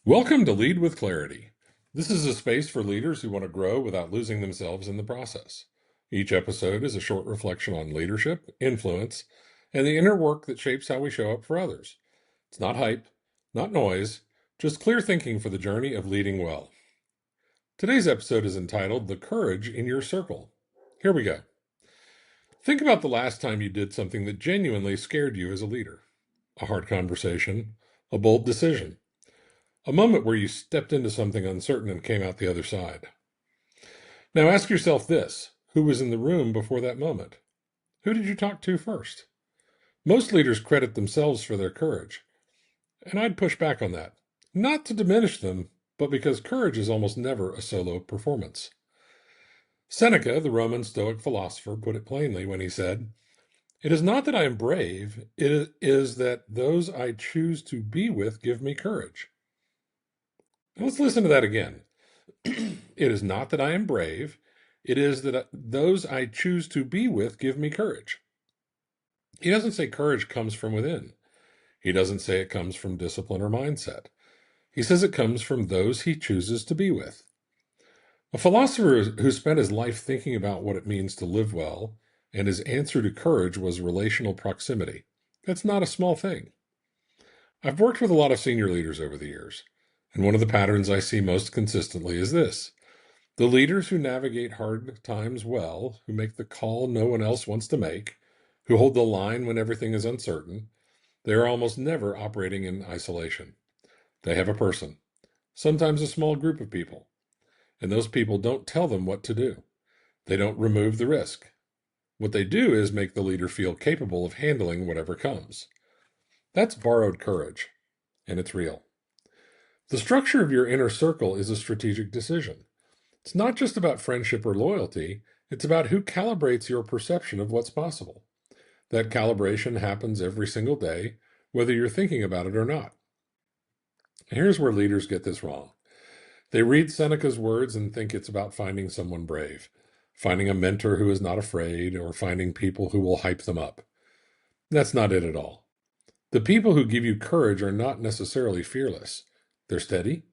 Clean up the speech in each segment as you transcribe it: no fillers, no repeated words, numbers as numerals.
Welcome to Lead with Clarity. This is a space for leaders who want to grow without losing themselves in the process. Each episode is a short reflection on leadership, influence, and the inner work that shapes how we show up for others. It's not hype, not noise, just clear thinking for the journey of leading well. Today's episode is entitled The Courage in Your Circle. Here we go. Think about the last time you did something that genuinely scared you as a leader. A hard conversation, a bold decision. A moment where you stepped into something uncertain and came out the other side. Now ask yourself this: who was in the room before that moment? Who did you talk to first? Most leaders credit themselves for their courage, and I'd push back on that. Not to diminish them, but because courage is almost never a solo performance. Seneca, the Roman Stoic philosopher, put it plainly when he said, "It is not that I am brave, it is that those I choose to be with give me courage." Now let's listen to that again. It is not that I am brave, it is that those I choose to be with give me courage. He doesn't say courage comes from within. He doesn't say it comes from discipline or mindset. He says it comes from those he chooses to be with. A philosopher who spent his life thinking about what it means to live well, and his answer to courage was relational proximity. That's not a small thing. I've worked with a lot of senior leaders over the years, and one of the patterns I see most consistently is this. The leaders who navigate hard times well, who make the call no one else wants to make, who hold the line when everything is uncertain, they are almost never operating in isolation. They have a person, sometimes a small group of people, and those people don't tell them what to do. They don't remove the risk. What they do is make the leader feel capable of handling whatever comes. That's borrowed courage, and it's real. The structure of your inner circle is a strategic decision. It's not just about friendship or loyalty, it's about who calibrates your perception of what's possible. That calibration happens every single day, whether you're thinking about it or not. Here's where leaders get this wrong. They read Seneca's words and think it's about finding someone brave, finding a mentor who is not afraid, or finding people who will hype them up. That's not it at all. The people who give you courage are not necessarily fearless. They're steady,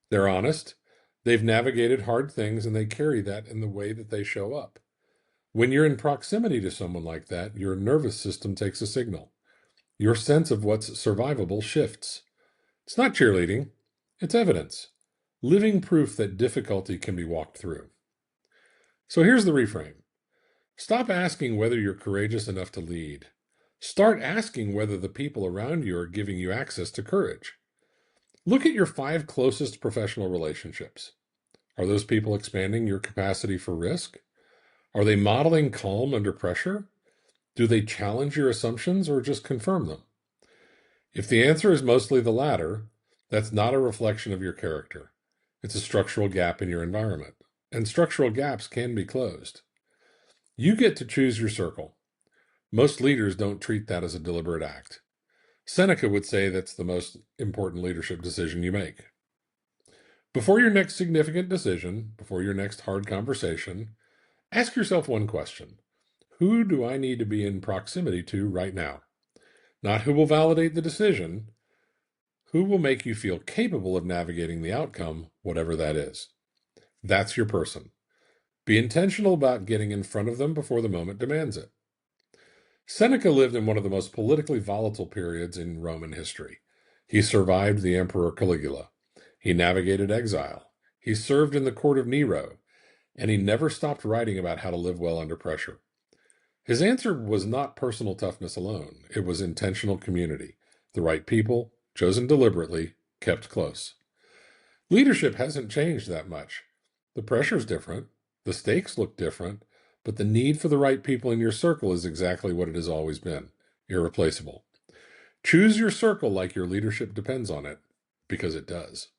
they're honest, they've navigated hard things, and they carry that in the way that they show up. When you're in proximity to someone like that, your nervous system takes a signal. Your sense of what's survivable shifts. It's not cheerleading, it's evidence. Living proof that difficulty can be walked through. So here's the reframe. Stop asking whether you're courageous enough to lead. Start asking whether the people around you are giving you access to courage. Look at your 5 closest professional relationships. Are those people expanding your capacity for risk? Are they modeling calm under pressure? Do they challenge your assumptions or just confirm them? If the answer is mostly the latter, that's not a reflection of your character. It's a structural gap in your environment, and structural gaps can be closed. You get to choose your circle. Most leaders don't treat that as a deliberate act. Seneca would say that's the most important leadership decision you make. Before your next significant decision, before your next hard conversation, ask yourself one question. Who do I need to be in proximity to right now? Not who will validate the decision, who will make you feel capable of navigating the outcome, whatever that is. That's your person. Be intentional about getting in front of them before the moment demands it. Seneca lived in one of the most politically volatile periods in Roman history. He survived the Emperor Caligula. He navigated exile. He served in the court of Nero, and he never stopped writing about how to live well under pressure. His answer was not personal toughness alone. It was intentional community. The right people, chosen deliberately, kept close. Leadership hasn't changed that much. The pressure's different. The stakes look different. But the need for the right people in your circle is exactly what it has always been. Irreplaceable. Choose your circle like your leadership depends on it, because it does.